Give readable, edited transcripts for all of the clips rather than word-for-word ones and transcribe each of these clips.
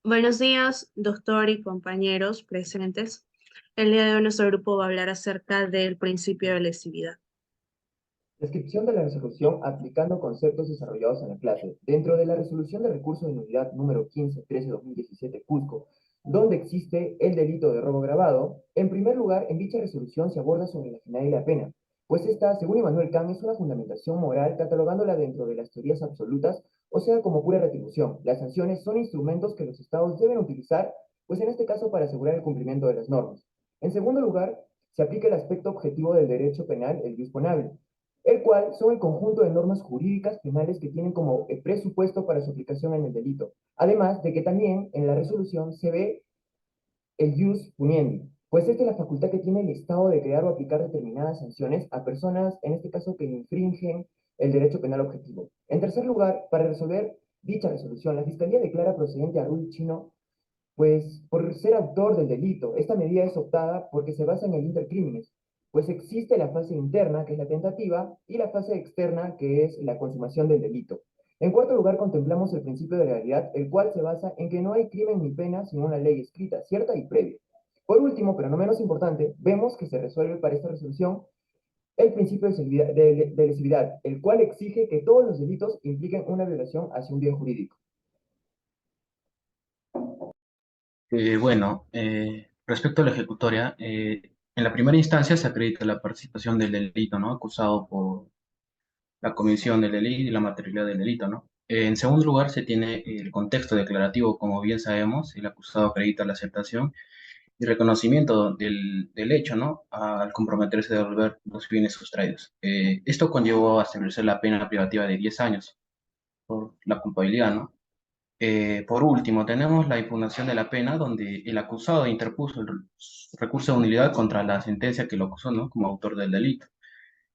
Buenos días, doctor y compañeros presentes. El día de hoy nuestro grupo va a hablar acerca del principio de lesividad. Descripción de la resolución aplicando conceptos desarrollados en la clase. Dentro de la resolución de recurso de nulidad número 15-13-2017 Cusco, donde existe el delito de robo agravado, en primer lugar, en dicha resolución se aborda sobre la finalidad de la pena, pues esta, según Immanuel Kant, es una fundamentación moral catalogándola dentro de las teorías absolutas, o sea, como pura retribución. Las sanciones son instrumentos que los estados deben utilizar, pues en este caso para asegurar el cumplimiento de las normas. En segundo lugar, se aplica el aspecto objetivo del derecho penal, el jus ponable, el cual son el conjunto de normas jurídicas penales que tienen como presupuesto para su aplicación en el delito. Además de que también en la resolución se ve el jus puniendi, pues esta es la facultad que tiene el Estado de crear o aplicar determinadas sanciones a personas, en este caso, que infringen el derecho penal objetivo. En tercer lugar, para resolver dicha resolución, la Fiscalía declara procedente a Rui Chino, pues por ser autor del delito. Esta medida es optada porque se basa en el intercrímenes, pues existe la fase interna, que es la tentativa, y la fase externa, que es la consumación del delito. En cuarto lugar, contemplamos el principio de legalidad, el cual se basa en que no hay crimen ni pena, sino una ley escrita, cierta y previa. Por último, pero no menos importante, vemos que se resuelve para esta resolución el principio de lesividad, el cual exige que todos los delitos impliquen una violación hacia un bien jurídico. Respecto a la ejecutoria, en la primera instancia se acredita la participación del delito, ¿no? Acusado por la comisión del delito y la materialidad del delito, ¿no? En segundo lugar, se tiene el contexto declarativo, como bien sabemos, el acusado acredita la aceptación y reconocimiento del hecho, ¿no? Al comprometerse a devolver los bienes sustraídos. Esto conllevó a establecer la pena privativa de 10 años por la culpabilidad, ¿no? Por último, tenemos la impugnación de la pena, donde el acusado interpuso el recurso de nulidad contra la sentencia que lo acusó, ¿no? Como autor del delito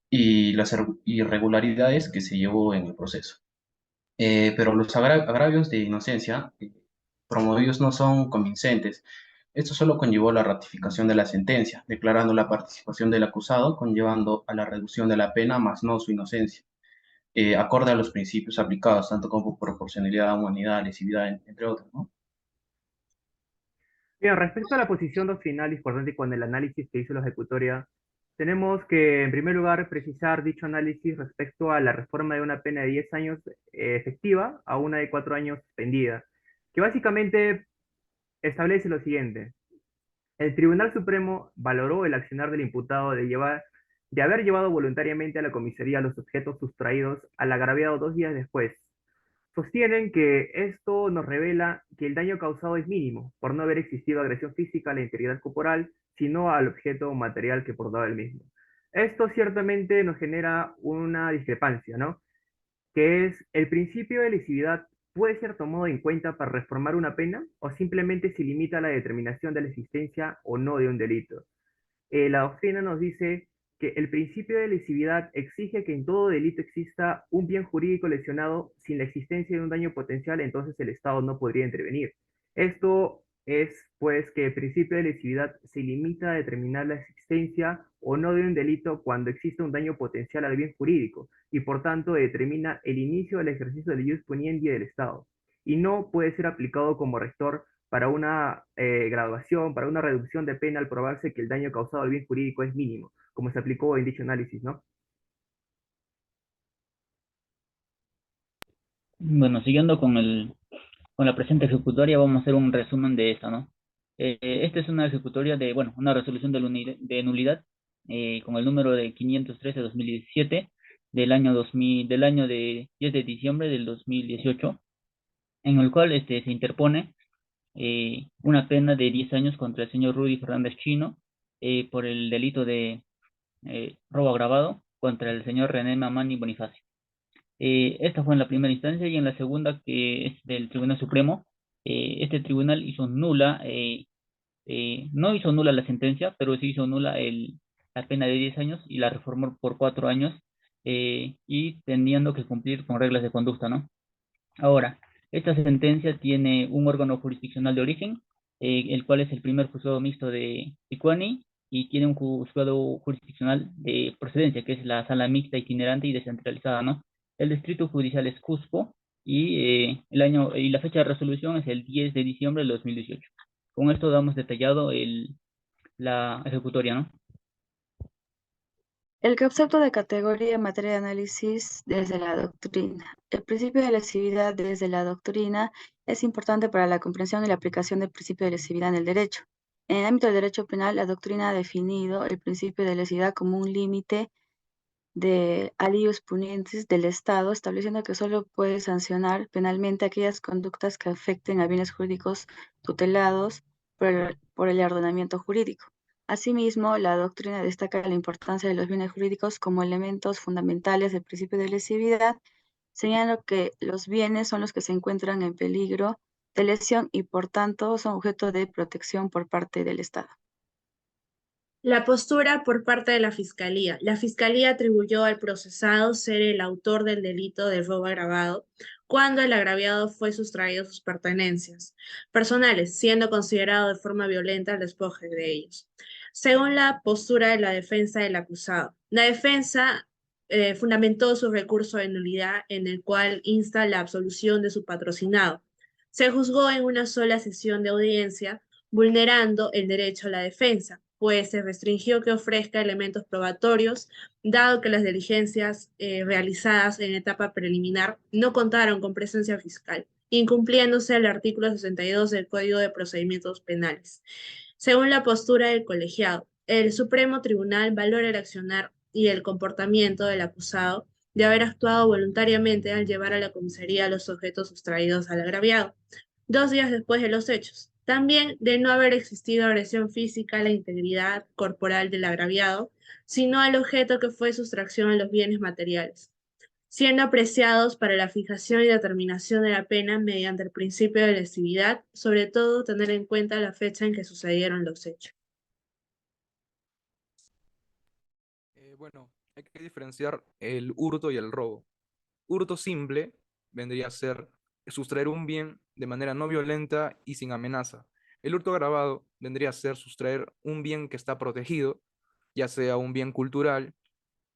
y las irregularidades que se llevó en el proceso. Pero los agravios de inocencia promovidos no son convincentes. Esto solo conllevó la ratificación de la sentencia, declarando la participación del acusado, conllevando a la reducción de la pena, más no su inocencia, acorde a los principios aplicados, tanto como proporcionalidad, humanidad, lesividad, entre otros, ¿no? Bien, respecto a la posición doctrinal discordante con el análisis que hizo la ejecutoria, tenemos que, en primer lugar, precisar dicho análisis respecto a la reforma de una pena de 10 años efectiva a una de 4 años suspendida, que básicamente establece lo siguiente. El Tribunal Supremo valoró el accionar del imputado de haber llevado voluntariamente a la comisaría los objetos sustraídos al agraviado 2 días después. Sostienen que esto nos revela que el daño causado es mínimo, por no haber existido agresión física a la integridad corporal, sino al objeto material que portaba el mismo. Esto ciertamente nos genera una discrepancia, ¿no? Que es el principio de lesividad puede ser tomado en cuenta para reformar una pena o simplemente se limita a la determinación de la existencia o no de un delito. La doctrina nos dice que el principio de lesividad exige que en todo delito exista un bien jurídico lesionado sin la existencia de un daño potencial, entonces el Estado no podría intervenir. Esto es, pues, que el principio de lesividad se limita a determinar la existencia o no de un delito cuando existe un daño potencial al bien jurídico y, por tanto, determina el inicio del ejercicio del ius puniendi del Estado y no puede ser aplicado como rector para una graduación, para una reducción de pena al probarse que el daño causado al bien jurídico es mínimo, como se aplicó en dicho análisis, ¿no? Bueno, siguiendo con la presente ejecutoria, vamos a hacer un resumen de esta, ¿no? Esta es una ejecutoria de, bueno, una resolución de nulidad con el número de 513-2017 del año de 10 de diciembre del 2018, en el cual se interpone una pena de 10 años contra el señor Rudy Fernández Chino por el delito de robo agravado contra el señor René Mamani Bonifacio. Esta fue en la primera instancia y en la segunda, que es del Tribunal Supremo, este tribunal hizo nula, no hizo nula la sentencia, pero sí hizo nula la pena de 10 años y la reformó por 4 años y teniendo que cumplir con reglas de conducta, ¿no? Ahora, esta sentencia tiene un órgano jurisdiccional de origen, el cual es el primer juzgado mixto de Picuani, y tiene un juzgado jurisdiccional de procedencia, que es la sala mixta itinerante y descentralizada, ¿no? El distrito judicial es Cusco, y la fecha de resolución es el 10 de diciembre del 2018. Con esto damos detallado la ejecutoria, ¿no? El concepto de categoría en materia de análisis desde la doctrina. El principio de lesividad desde la doctrina es importante para la comprensión y la aplicación del principio de lesividad en el derecho. En el ámbito del derecho penal, la doctrina ha definido el principio de lesividad como un límite de alios punientes del Estado, estableciendo que solo puede sancionar penalmente aquellas conductas que afecten a bienes jurídicos tutelados por el ordenamiento jurídico. Asimismo, la doctrina destaca la importancia de los bienes jurídicos como elementos fundamentales del principio de lesividad, señalando que los bienes son los que se encuentran en peligro de lesión y por tanto son objeto de protección por parte del Estado. La postura por parte de la Fiscalía. La Fiscalía atribuyó al procesado ser el autor del delito de robo agravado cuando el agraviado fue sustraído sus pertenencias personales, siendo considerado de forma violenta el despoje de ellos. Según la postura de la defensa del acusado, la defensa fundamentó su recurso de nulidad en el cual insta la absolución de su patrocinado. Se juzgó en una sola sesión de audiencia, vulnerando el derecho a la defensa, pues se restringió que ofrezca elementos probatorios, dado que las diligencias realizadas en etapa preliminar no contaron con presencia fiscal, incumpliéndose el artículo 62 del Código de Procedimientos Penales. Según la postura del colegiado, el Supremo Tribunal valora el accionar y el comportamiento del acusado de haber actuado voluntariamente al llevar a la comisaría los objetos sustraídos al agraviado, 2 días después de los hechos. También de no haber existido agresión física a la integridad corporal del agraviado, sino al objeto que fue sustracción a los bienes materiales, siendo apreciados para la fijación y determinación de la pena mediante el principio de lesividad, sobre todo tener en cuenta la fecha en que sucedieron los hechos. Bueno, hay que diferenciar el hurto y el robo. Hurto simple vendría a ser sustraer un bien de manera no violenta y sin amenaza. El hurto agravado vendría a ser sustraer un bien que está protegido, ya sea un bien cultural,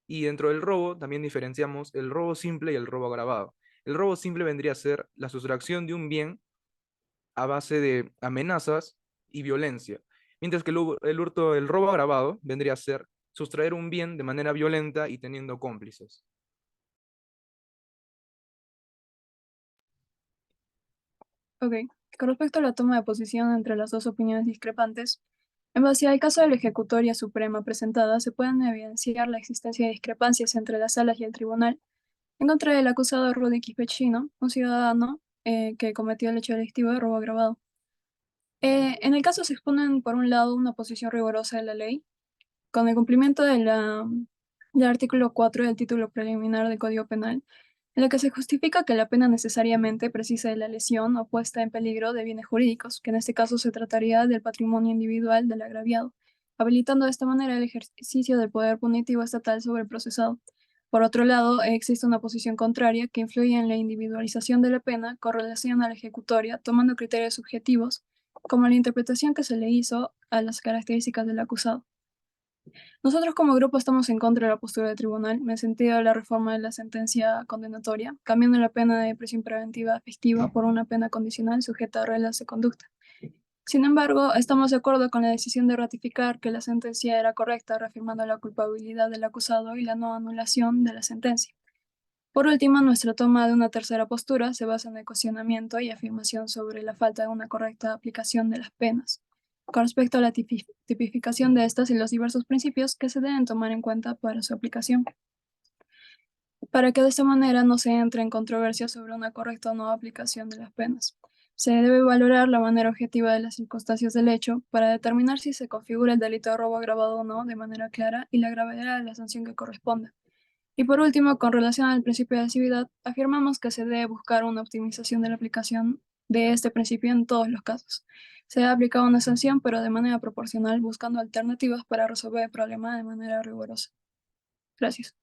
y dentro del robo también diferenciamos el robo simple y el robo agravado. El robo simple vendría a ser la sustracción de un bien a base de amenazas y violencia, mientras que el robo agravado vendría a ser sustraer un bien de manera violenta y teniendo cómplices. Ok, con respecto a la toma de posición entre las dos opiniones discrepantes, en base al caso de la ejecutoria suprema presentada, se pueden evidenciar la existencia de discrepancias entre las salas y el tribunal en contra del acusado Rudy Quispeccino, un ciudadano que cometió el hecho delictivo de robo agravado. En el caso se exponen, por un lado, una posición rigurosa de la ley, con el cumplimiento del artículo 4 del título preliminar del Código Penal, en la que se justifica que la pena necesariamente precisa de la lesión o puesta en peligro de bienes jurídicos, que en este caso se trataría del patrimonio individual del agraviado, habilitando de esta manera el ejercicio del poder punitivo estatal sobre el procesado. Por otro lado, existe una posición contraria que influye en la individualización de la pena con relación a la ejecutoria, tomando criterios subjetivos, como la interpretación que se le hizo a las características del acusado. Nosotros como grupo estamos en contra de la postura del tribunal en el sentido de la reforma de la sentencia condenatoria, cambiando la pena de prisión preventiva efectiva por una pena condicional sujeta a reglas de conducta. Sin embargo, estamos de acuerdo con la decisión de ratificar que la sentencia era correcta, reafirmando la culpabilidad del acusado y la no anulación de la sentencia. Por último, nuestra toma de una tercera postura se basa en el cuestionamiento y afirmación sobre la falta de una correcta aplicación de las penas, con respecto a la tipificación de estas y los diversos principios que se deben tomar en cuenta para su aplicación, para que de esta manera no se entre en controversia sobre una correcta o no aplicación de las penas. Se debe valorar la manera objetiva de las circunstancias del hecho para determinar si se configura el delito de robo agravado o no de manera clara y la gravedad de la sanción que corresponda. Y por último, con relación al principio de lesividad, afirmamos que se debe buscar una optimización de la aplicación de este principio en todos los casos. Se debe aplicar una sanción, pero de manera proporcional, buscando alternativas para resolver el problema de manera rigurosa. Gracias.